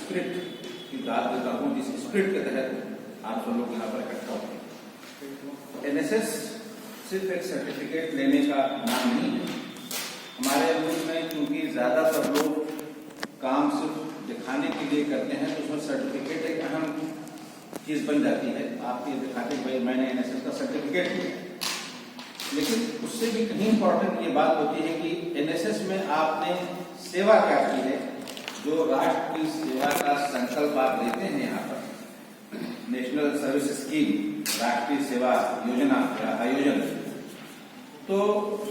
Spirit की बात देता हूँ, जिस स्पिरिट के तहत आप सब लोग यहाँ पर इकट्ठा होते हैं। एनएसएस सिर्फ एक सर्टिफिकेट लेने का नाम नहीं है। हमारे मुल्क में क्योंकि ज्यादातर लोग काम सिर्फ दिखाने के लिए करते हैं, तो उसमें सर्टिफिकेट एक अहम चीज बन जाती है। आप ये दिखाते हैं भाई मैंने एनएसएस का सर्टिफिकेट लिया, लेकिन उससे भी कहीं इंपॉर्टेंट ये बात होती है कि एनएसएस में आपने सेवा क्या की है। जो राष्ट्र की सेवा का संकल्प आप लेते हैं यहाँ पर, नेशनल सर्विस स्कीम, राष्ट्रीय सेवा योजना या आयोजन, तो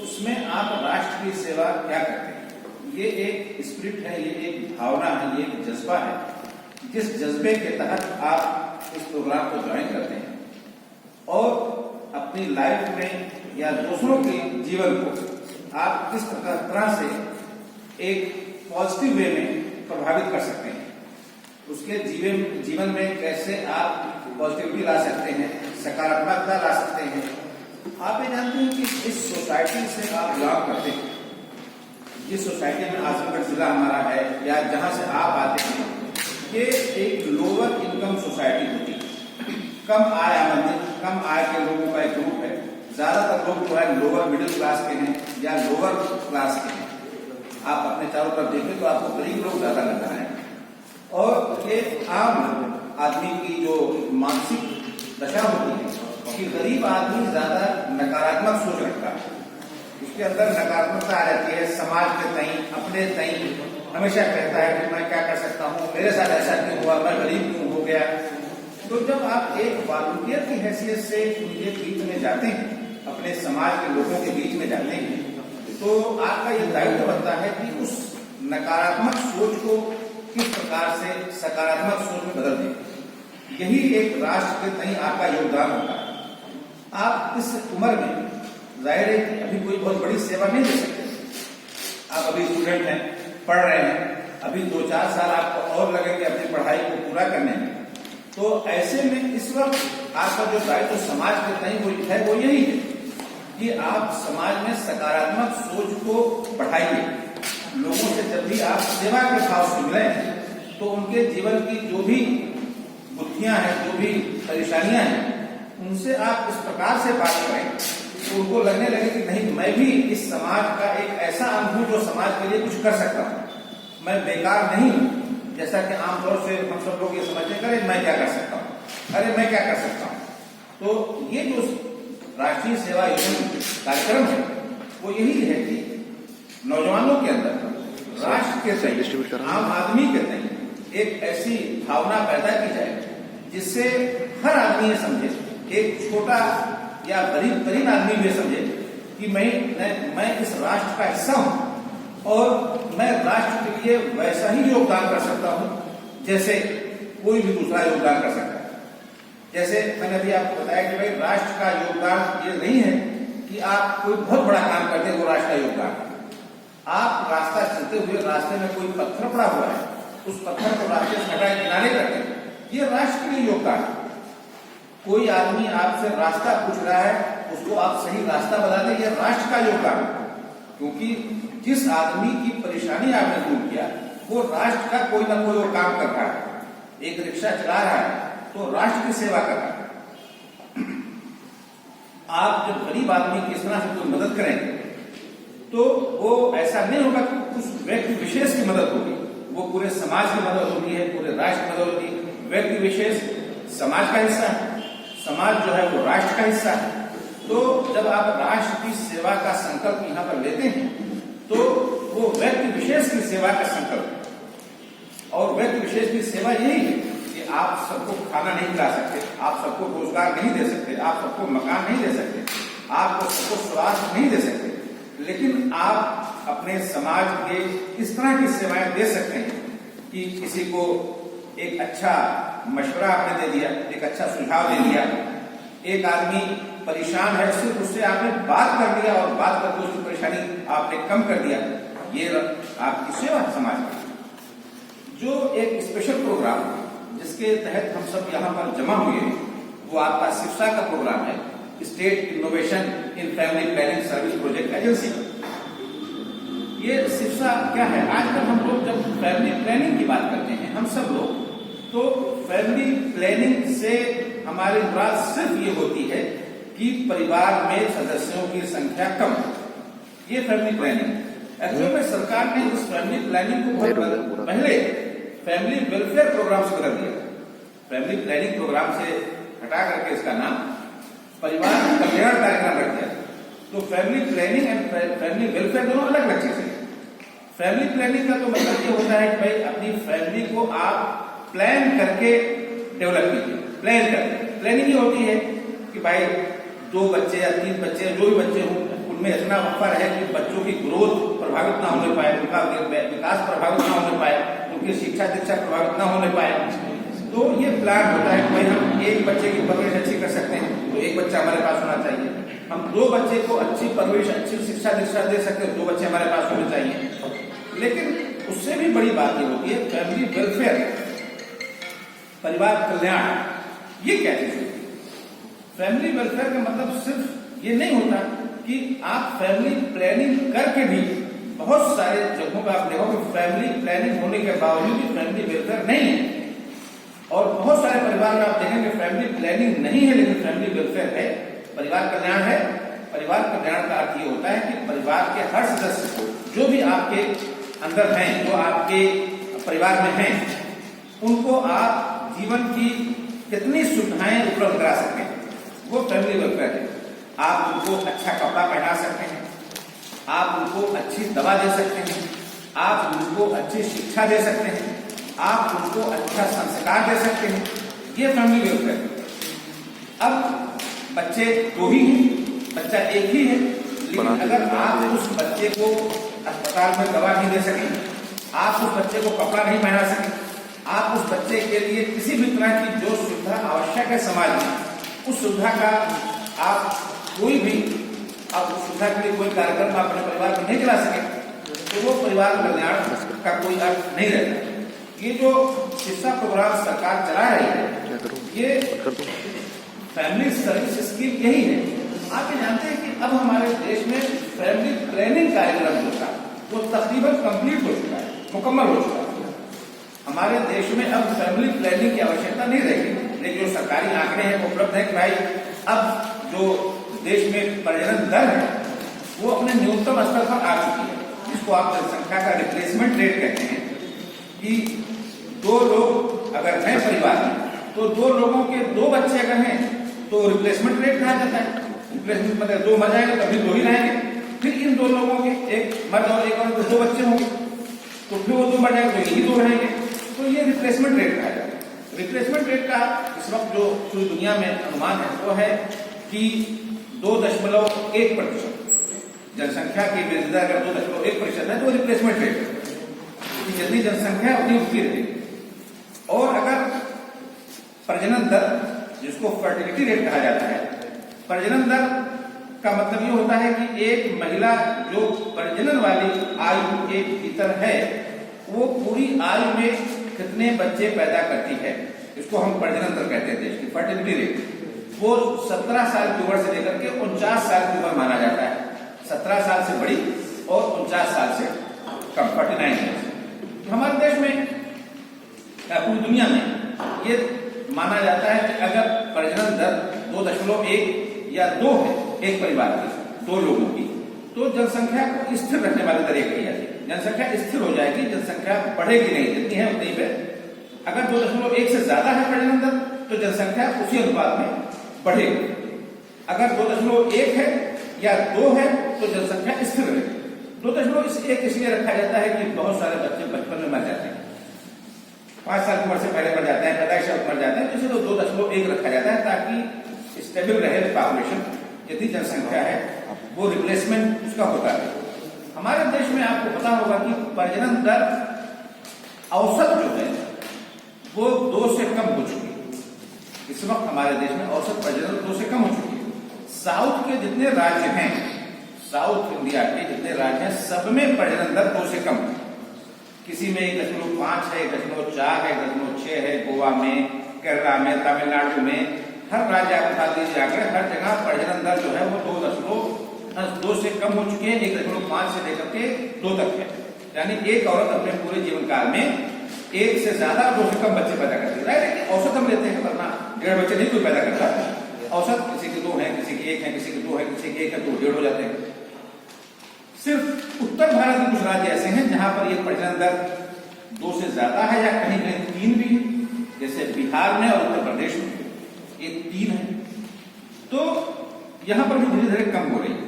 उसमें आप राष्ट्र की सेवा क्या करते हैं। ये एक स्पिरिट है, ये एक भावना है, ये एक जज्बा है। जिस जज्बे के तहत आप इस प्रोग्राम को ज्वाइन करते हैं और अपनी लाइफ में या दूसरों के जीवन को आप किस तरह से एक पॉजिटिव वे में प्रभावित कर सकते हैं, उसके जीवन में कैसे आप पॉजिटिविटी ला सकते हैं, सकारात्मकता ला सकते हैं। आप ये जानते हैं कि इस सोसाइटी से आप बिलोंग करते हैं, जिस सोसाइटी में आजमगढ़ जिला हमारा है या जहां से आप आते हैं, ये एक लोअर इनकम सोसाइटी होती है। कम आय आमदनी, कम आय के लोगों का एक ग्रुप है। ज्यादातर लोग जो है लोअर मिडिल क्लास के हैं या लोअर क्लास के हैं। आप अपने चारों तरफ देखें तो आपको गरीब लोग ज्यादा लग रहा है। और ये आम आदमी की जो मानसिक दशा होती है कि गरीब आदमी ज्यादा नकारात्मक सोच रखता है, उसके अंदर नकारात्मकता आ जाती है। समाज के तई, अपने तई हमेशा कहता है कि मैं क्या कर सकता हूँ, मेरे साथ ऐसा क्यों हुआ, मैं गरीब क्यों हो गया। तो जब आप एक वॉलंटियर की हैसियत से उनके बीच में जाते हैं, अपने समाज के लोगों के बीच में जाते हैं, तो आपका ये दायित्व बनता है कि उस नकारात्मक सोच को किस प्रकार से सकारात्मक सोच में बदल दें। यही एक राष्ट्र के तई आपका योगदान होता है। आप इस उम्र में जाहिर है कि अभी कोई बहुत बड़ी सेवा नहीं दे सकते। आप अभी स्टूडेंट हैं, पढ़ रहे हैं, अभी 2-4 साल आपको और लगेंगे अपनी पढ़ाई को पूरा करने में। तो ऐसे में इस वक्त आपका जो दायित्व समाज के तई वो यही है कि आप समाज में सकारात्मक सोच को बढ़ाइए। लोगों से जब भी आप सेवा के भाव से मिलें, तो उनके जीवन की जो भी बुद्धियां हैं, जो भी परेशानियां हैं, उनसे आप इस प्रकार से बात करें तो उनको लगने लगे कि नहीं, मैं भी इस समाज का एक ऐसा अंग हूं जो समाज के लिए कुछ कर सकता हूं, मैं बेकार नहीं हूं। जैसा कि आमतौर से हम सब लोग ये समझते हैं, अरे मैं क्या कर सकता हूँ, अरे मैं क्या कर सकता हूँ। तो ये जो राष्ट्रीय सेवा योजना कार्यक्रम है, वो यही है कि नौजवानों के अंदर राष्ट्र के तय, आम आदमी के तय एक ऐसी भावना पैदा की जाए जिससे हर आदमी ये समझे, एक छोटा या गरीब तरीन आदमी भी समझे कि मैं इस राष्ट्र का हिस्सा हूं और मैं राष्ट्र के लिए वैसा ही योगदान कर सकता हूं जैसे कोई भी दूसरा योगदान कर सकता है। जैसे मैंने अभी आपको बताया कि भाई राष्ट्र का योगदान ये नहीं है कि आप कोई बहुत बड़ा काम करते हैं, वो राष्ट्र का योगदान। आप रास्ता चलते हुए रास्ते में कोई पत्थर पड़ा हुआ है, उस पत्थर को रास्ते से हटाए किनारे करते हैं, ये राष्ट्र के लिए योगदान है। कोई आदमी आपसे रास्ता पूछ रहा है, उसको आप सही रास्ता बता दें, ये राष्ट्र का योगदान है। क्योंकि जिस आदमी की परेशानी आपने दूर किया, वो राष्ट्र का कोई ना कोई और काम कर रहा है। एक रिक्शा चला रहा है तो राष्ट्र की सेवा कर रहा है। आप जब गरीब आदमी की इस तरह से कोई मदद करेंगे तो वो ऐसा नहीं होगा कि उस व्यक्ति विशेष की मदद होगी, वो पूरे समाज की मदद होती है, पूरे राष्ट्र की मदद होती है। व्यक्ति विशेष समाज का हिस्सा है, समाज जो है वो राष्ट्र का हिस्सा है। तो जब आप राष्ट्र की सेवा का संकल्प यहाँ पर लेते हैं तो वो व्यक्ति विशेष की सेवा का संकल्प है। और व्यक्ति विशेष की सेवा यही है कि आप सबको खाना नहीं खिला सकते, आप सबको रोजगार नहीं दे सकते, आप सबको मकान नहीं दे सकते, आपको सबको स्वास्थ्य नहीं दे सकते, लेकिन आप अपने समाज के इस तरह की सेवाएं दे सकते हैं कि किसी को एक अच्छा मशवरा आपने दे दिया, एक अच्छा सुझाव दे दिया। एक आदमी परेशान है, सिर्फ उससे आपने बात कर दिया और बात करके उसकी परेशानी आपने कम कर दिया, ये आपकी सेवा है समाज में। जो एक स्पेशल प्रोग्राम जिसके तहत हम सब यहाँ पर जमा हुए हैं, वो आपका शिक्षा का प्रोग्राम है, state innovation in family planning service project agency. ये शिक्षा क्या है? आजकल हम लोग जब फैमिली प्लानिंग की बात करते हैं हम सब लोग, तो फैमिली प्लानिंग से हमारी बात सिर्फ ये होती है कि परिवार में सदस्यों की संख्या कम, ये फैमिली प्लानिंग। एक्चुअल में सरकार ने इस फैमिली प्लानिंग को बहुत पहले फैमिली वेलफेयर प्रोग्राम से बदल दिया। फैमिली प्लानिंग प्रोग्राम से हटा करके इसका नाम परिवार कल्याण कार्यक्रम रख दिया। तो family planning and family welfare दोनों अलग अलग चीजें हैं। फैमिली प्लानिंग का तो मतलब ये होता है कि भाई अपनी फैमिली को आप प्लान करके डेवलप कीजिए। प्लान करके प्लानिंग ये होती है कि भाई 2 बच्चे या 3 बच्चे, जो भी बच्चे हों, उनमें इतना वफर है कि बच्चों की ग्रोथ प्रभावित ना होने पाए, उनका विकास प्रभावित ना होने पाए, उनकी शिक्षा दीक्षा प्रभावित ना होने पाए। तो ये प्लान होता है कि भाई हम 1 बच्चे की परवरिश अच्छी कर सकते हैं तो 1 बच्चा हमारे पास होना चाहिए। हम 2 बच्चे को अच्छी परवरिश, अच्छी शिक्षा दीक्षा दे सकते हैं, 2 बच्चे हमारे पास होने चाहिए। लेकिन उससे भी बड़ी बात ये होती है फैमिली वेलफेयर, परिवार कल्याण। ये क्या चीज होती है? फैमिली वेलफेयर का मतलब सिर्फ ये नहीं होता कि आप फैमिली प्लानिंग करके भी बहुत सारे जगहों पर आप देखो कि फैमिली प्लानिंग होने के बावजूद भी फैमिली वेलफेयर नहीं है। और बहुत सारे परिवार में आप देखेंगे फैमिली प्लानिंग नहीं है लेकिन फैमिली वेलफेयर है, परिवार कल्याण है। परिवार कल्याण का अर्थ ये होता है कि परिवार के हर सदस्य को, जो भी आपके अंदर हैं, जो आपके परिवार में हैं, उनको आप जीवन की कितनी सुविधाएं उपलब्ध करा सकते हैं, वो फैमिली वेलफेयर है। आप उनको अच्छा कपड़ा पहना सकते हैं, आप उनको अच्छी दवा दे सकते हैं, आप उनको अच्छी शिक्षा दे सकते हैं, आप उनको अच्छा संस्कार दे सकते हैं। ये फैमिली वेलफेयर। अब बच्चे 2 ही हैं, बच्चा 1 ही है, लेकिन अगर आप उस बच्चे को अस्पताल में दवा नहीं दे सकें, आप उस बच्चे को कपड़ा नहीं पहना सकें, आप उस बच्चे के लिए किसी भी तरह की जो सुविधा आवश्यक है समाज में, उस सुविधा का आप कोई भी आप उस सुविधा के लिए कोई कार्यक्रम आप अपने परिवार में नहीं चला सके, तो वो परिवार कल्याण का कोई अर्थ नहीं रहता। ये जो शिक्षा प्रोग्राम सरकार चला रही है, ये फैमिली सर्विस स्कीम यही है। आप ये जानते हैं कि अब हमारे देश में फैमिली प्लानिंग कार्यक्रम जो था वो तकरीबन कंप्लीट हो चुका है, मुकम्मल हो चुका है। हमारे देश में अब फैमिली प्लानिंग की आवश्यकता नहीं रहेगी, लेकिन जो सरकारी आंकड़े हैं वो उपलब्ध है कि भाई अब जो देश में प्रजनन दर है वो अपने न्यूनतम स्तर पर आ चुकी है, जिसको आप जनसंख्या का रिप्लेसमेंट रेट कहते हैं। कि 2 लोग अगर हैं परिवार में, तो 2 लोगों के 2 बच्चे अगर हैं तो रिप्लेसमेंट रेट कहा जाता है। रिप्लेसमेंट मतलब 2 मर जाएंगे तभी 2 ही रहेंगे, फिर इन 2 लोगों के, एक मर्द और एक औरत, तो 2 बच्चे होंगे, तो फिर वो 2 मर जाएंगे तो यही 2 रहेंगे। तो ये रिप्लेसमेंट रेट कहा जाता है। रिप्लेसमेंट रेट का इस वक्त जो पूरी दुनिया में अनुमान है वो है कि 2.1%। जनसंख्या की वृद्धि दर अगर 2.1% है तो रिप्लेसमेंट रेट है। जितनी जनसंख्या उतनी उठती रहेगी। और अगर प्रजनन दर, जिसको फर्टिलिटी रेट कहा जाता है, प्रजनन दर का मतलब ये होता है कि एक महिला जो प्रजनन वाली आयु के भीतर है वो पूरी आयु में कितने बच्चे पैदा करती है, इसको हम प्रजनन दर कहते हैं। देश की फर्टिलिटी रेट वो 17 साल की उम्र से लेकर के 49 साल की उम्र माना जाता है। 17 साल से बड़ी और 49 साल से कम, 49 ईयर्स। हमारे देश में, पूरी दुनिया में ये माना जाता है कि अगर प्रजनन दर 2.1 या 2 है एक परिवार की, 2 लोगों की, तो जनसंख्या को स्थिर रखने वाली दर एक कही जाती है। जनसंख्या स्थिर हो जाएगी, जनसंख्या बढ़ेगी नहीं, जितनी है उतनी पे। अगर 2.1 से ज्यादा है प्रजनन दर तो जनसंख्या उसी अनुपात में बढ़ेगी। अगर 2.1 है या 2 है तो जनसंख्या स्थिर रहेगी। 2.1 इसलिए रखा जाता है कि बहुत सारे बच्चे बचपन में मर जाते हैं, 5 साल की उम्र से पहले मर जाते हैं, पैदाइश से मर जाते हैं, इसलिए 2.1 रखा जाता है ताकि स्टेबल रहे पॉपुलेशन। जितनी जनसंख्या है वो रिप्लेसमेंट उसका होता है। हमारे देश में आपको पता होगा कि प्रजनन दर औसत जो है वो 2 से कम हो चुकी है। इस वक्त हमारे देश में औसत प्रजनन 2 से कम हो चुकी है। साउथ के जितने राज्य हैं, साउथ इंडिया के जितने राज्य हैं, सब में प्रजनन दर 2 से कम है। किसी में 1.5 है, 1.4 है, 1.6 है, गोवा में, केरला में, तमिलनाडु में, हर राज्य आप उठा दीजिए आकर, हर जगह प्रजनन दर जो है वो 2 से कम हो चुकी है, 1.5 से लेकर के 2 तक है। यानी एक औरत अपने पूरे जीवन काल में एक से ज्यादा 2 से कम बच्चे पैदा करती है। लेकिन औसत हम लेते हैं, वरना 1.5 बच्चे नहीं कोई पैदा करता। औसत किसी के 2 हैं, किसी के 1 है, किसी के 2 है, किसी के 1 है, तो 1.5 हो जाते हैं। सिर्फ उत्तर भारत में कुछ राज्य ऐसे हैं जहां पर ये प्रजनन दर 2 से ज्यादा है, या कहीं कहीं 3 भी है, जैसे बिहार में और उत्तर प्रदेश में ये 3 है। तो यहां पर भी धीरे धीरे कम हो रही है।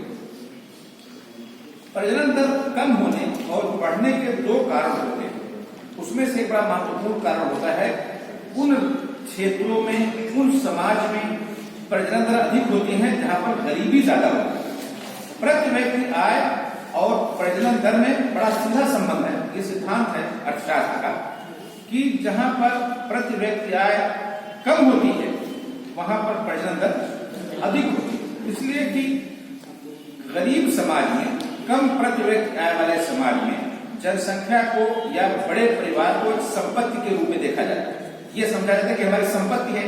प्रजनन दर कम होने और बढ़ने के 2 कारण होते हैं। उसमें से एक बड़ा महत्वपूर्ण कारण होता है उन क्षेत्रों में, उन समाज में प्रजनन दर अधिक होती है जहां पर गरीबी ज्यादा होती है। प्रति व्यक्ति आय और प्रजनन दर में बड़ा सीधा संबंध है। ये सिद्धांत है अर्थशास्त्र का कि जहां पर प्रति व्यक्ति आय कम होती है वहां पर प्रजनन दर अधिक होती है। इसलिए कि गरीब समाज में, कम प्रति व्यक्ति आय वाले समाज में जनसंख्या को या बड़े परिवार को एक संपत्ति के रूप में देखा जाता है। ये समझा जाता है कि हमारी संपत्ति है,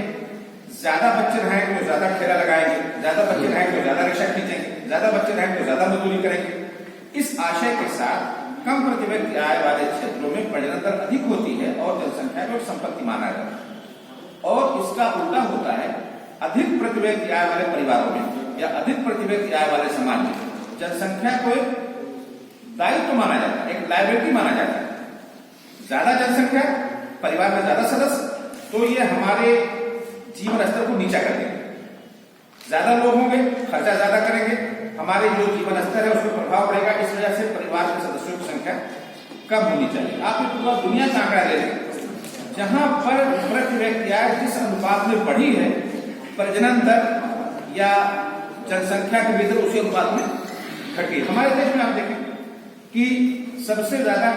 ज्यादा बच्चे रहेंगे तो ज्यादा ठेला लगाएंगे, ज्यादा बच्चे रहेंगे तो ज्यादा रिक्शा खींचेंगे, ज्यादा बच्चे रहेंगे तो ज्यादा मजदूरी करेंगे। इस आशय के साथ कम प्रति व्यक्ति आय वाले क्षेत्रों में प्रजनन दर अधिक होती है और जनसंख्या को संपत्ति माना जाता है। और इसका उल्टा होता है अधिक प्रति व्यक्ति आय वाले परिवारों में या अधिक प्रति व्यक्ति आय वाले समाज में जनसंख्या को एक दायित्व माना जाता है, एक लायबिलिटी माना जाता है। ज्यादा जनसंख्या, परिवार में ज्यादा सदस्य, तो ये हमारे जीवन स्तर को नीचा कर देंगे। ज्यादा लोग होंगे, खर्चा ज्यादा करेंगे, हमारे जो जीवन स्तर है उसमें प्रभाव पड़ेगा। इस वजह से परिवार के सदस्यों की संख्या कम होनी चाहिए। आप पूरा दुनिया का आंकड़ा ले लें, जहां पर प्रति व्यक्ति आय जिस अनुपात में बढ़ी है, प्रजनन दर या जनसंख्या के भीतर उसी अनुपात में घटी। हमारे देश में आप देखें कि सबसे ज्यादा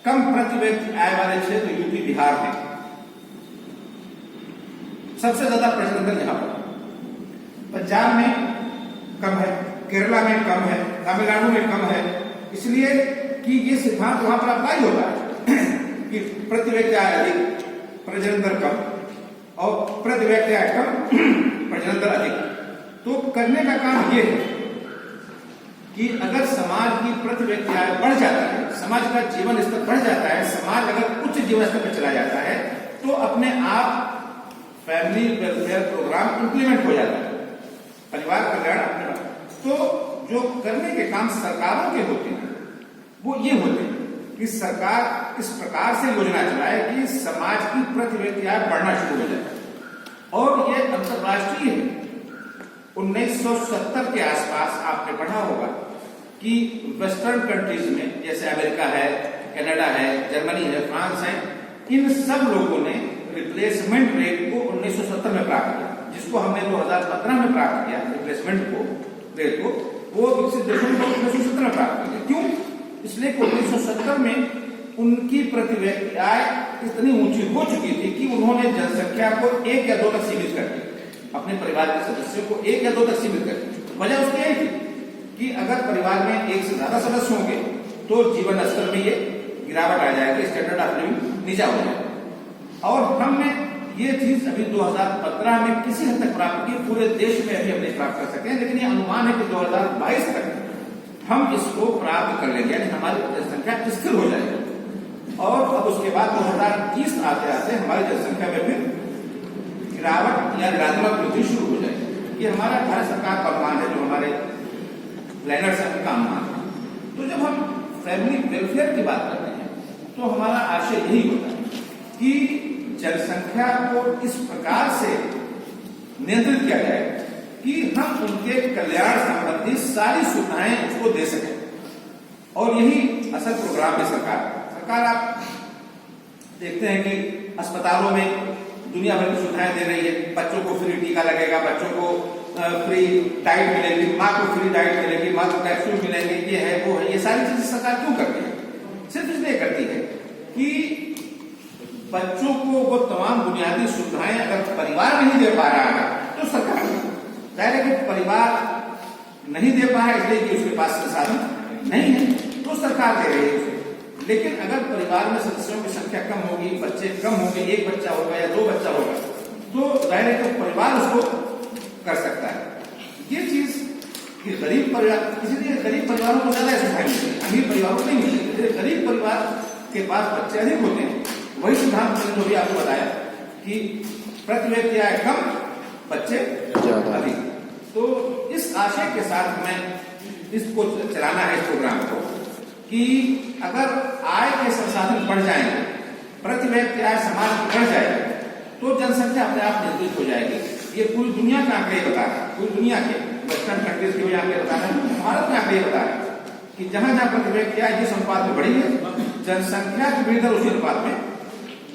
कम प्रति व्यक्ति आय वाले क्षेत्र यूपी बिहार में, सबसे ज्यादा प्रजनन दर यहां पर। पंजाब में कम है, केरला में कम है, तमिलनाडु में कम है। इसलिए कि ये सिद्धांत वहां पर अप्लाई होता है कि प्रति व्यक्ति आय अधिक, प्रजनन दर कम, और प्रति व्यक्ति आय कम, प्रजनन दर अधिक। तो करने का काम ये है कि अगर समाज की प्रति व्यक्ति आय बढ़ जाता है, समाज का जीवन स्तर बढ़ जाता है, समाज अगर उच्च जीवन स्तर पर चला जाता है, तो अपने आप फैमिली वेलफेयर प्रोग्राम इंप्लीमेंट हो जाता है, परिवार कल्याण अपने। तो जो करने के काम सरकारों के होते हैं वो ये होते हैं कि सरकार इस प्रकार से योजना चलाए कि समाज की प्रति व्यक्ति आय बढ़ना शुरू हो जाए। और ये अंतरराष्ट्रीय है। 1970 के आसपास आपने पढ़ा होगा कि वेस्टर्न कंट्रीज में, जैसे अमेरिका है, कनाडा है, जर्मनी है, फ्रांस है, इन सब लोगों ने रिप्लेसमेंट रेट को 1970 में प्राप्त किया, जिसको हमने 2015 में प्राप्त किया। रिप्लेसमेंट को रेट को वो विकसित देशों में 1970 में प्राप्त किया। क्यों? इसलिए 1970 में उनकी प्रति व्यक्ति आय इतनी ऊंची हो चुकी थी कि उन्होंने जनसंख्या को 1 या 2 तक सीमित कर दिया, अपने परिवार के सदस्यों को 1 या 2 तक सीमित कर दिया। वजह उसकी यही थी कि अगर परिवार में 1 से ज्यादा सदस्य होंगे तो जीवन स्तर में ये गिरावट आ जाएगी, स्टैंडर्ड ऑफ लिविंग नीचा हो जाएगा। और हमने ये चीज अभी 2015 में किसी हद तक प्राप्त की, पूरे देश में अभी हम नहीं प्राप्त कर सकते हैं, लेकिन ये अनुमान है कि 2022 तक हम इसको प्राप्त कर लेंगे, यानी हमारी जनसंख्या स्थिर हो जाएगी। और अब उसके बाद 2030 आते आते हमारी जनसंख्या में फिर गिरावट या ऋणात्मक वृद्धि शुरू हो जाएगी। ये हमारा भारत सरकार का अनुमान है, जो हमारे प्लानर्स हैं का अनुमान है। तो जब हम फैमिली वेलफेयर की बात करते हैं तो हमारा आशय यही होता है कि जनसंख्या को इस प्रकार से नियंत्रित किया जाए कि हम उनके कल्याण संबंधी सारी सुविधाएं उसको दे सकें। और यही असल प्रोग्राम है सरकार। आप देखते हैं कि अस्पतालों में दुनिया भर की सुविधाएं दे रही है। बच्चों को फ्री टीका लगेगा, बच्चों को फ्री डाइट मिलेगी, माँ को फ्री डाइट मिलेगी, माँ को कैप्सूल मिलेंगे, ये है वो है। ये सारी चीजें सरकार क्यों करती है? सिर्फ इसलिए करती है कि बच्चों को वो तमाम बुनियादी सुविधाएं अगर परिवार नहीं दे पा रहा है तो सरकार, जाहिर है कि परिवार नहीं दे पा रहा है इसलिए कि उसके पास संसाधन नहीं है तो सरकार दे रही है उसे। लेकिन अगर परिवार में सदस्यों की संख्या कम होगी, बच्चे कम होंगे, 1 बच्चा होगा या 2 बच्चा होगा, तो जाहिर है कि परिवार उसको कर सकता है। ये चीज कि गरीब परिवार, इसलिए गरीब परिवारों को ज्यादा सुविधाएं मिलती है, अमीर परिवारों को नहीं मिलती। गरीब परिवार के पास बच्चे अधिक होते हैं, वही सिद्धांत मैंने जो भी आपको बताया कि प्रति व्यक्ति आय कम, बच्चे अधिक। तो इस आशय के साथ हमें इसको चलाना है, इस प्रोग्राम को, कि अगर आय के संसाधन बढ़ जाएंगे, प्रति व्यक्ति आय समाज में बढ़ जाएगी, तो जनसंख्या अपने आप नियंत्रित हो जाएगी। ये पूरी दुनिया के आंकड़े बता रहे हैं, पूरी दुनिया के वेस्टर्न कंट्रीज के भी आंकड़े बता रहे हैं, भारत के आंकड़े बता रहे हैं कि जहां जहां प्रति व्यक्ति आय जिस अनुपात में बढ़ी है, जनसंख्या की वृद्धि दर उसी अनुपात में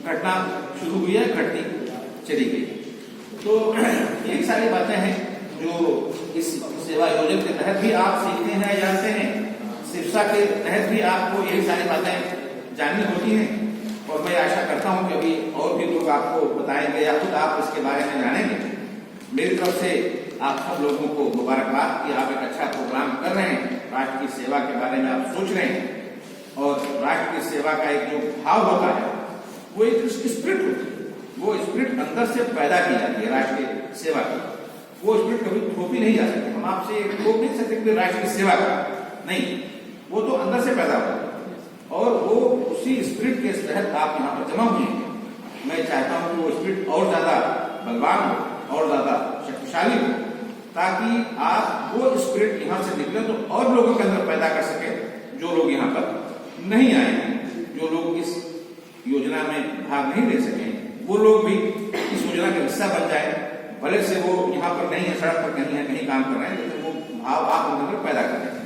घटना शुरू हुई है, घटती चली गई। तो यही सारी बातें हैं जो इस सेवा योजना के तहत भी आप सीखते हैं, जानते हैं। शिक्षा के तहत भी आपको यही सारी बातें जाननी होती हैं, और मैं आशा करता हूं कि अभी और भी लोग आपको बताएंगे या खुद आप इसके बारे में जानेंगे। मेरी तरफ से आप सब लोगों को मुबारकबाद कि आप एक अच्छा प्रोग्राम कर रहे हैं, राष्ट्र की सेवा के बारे में आप सोच रहे हैं, और राष्ट्र की सेवा का एक जो भाव होता है वो एक स्पिरिट होती है, वो स्पिरिट अंदर से पैदा की जाती है राष्ट्र की सेवा की। वो स्पिरिट कभी थोपी नहीं जा सकती, हम आपसे थोप नहीं सकते कि राष्ट्र की सेवा का नहीं, वो तो अंदर से पैदा होता है, और वो उसी स्पिरिट के तहत आप यहाँ पर जमा हुए हैं। मैं चाहता हूँ कि वो स्पिरिट और ज्यादा बलवान हो और ज्यादा शक्तिशाली हो, ताकि आप वो स्पिरिट यहाँ से निकले तो और लोगों के अंदर पैदा कर सके, जो लोग यहाँ पर नहीं आए हैं, जो लोग इस योजना में भाग नहीं ले सके, वो लोग भी इस योजना का हिस्सा बन जाए। भले से वो यहाँ पर नहीं है, सड़क पर नहीं है, कहीं काम कर रहे हैं, लेकिन वो भाव आप उनके अंदर पैदा कर रहे हैं।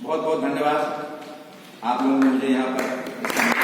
बहुत बहुत धन्यवाद आप लोगों ने मुझे यहाँ पर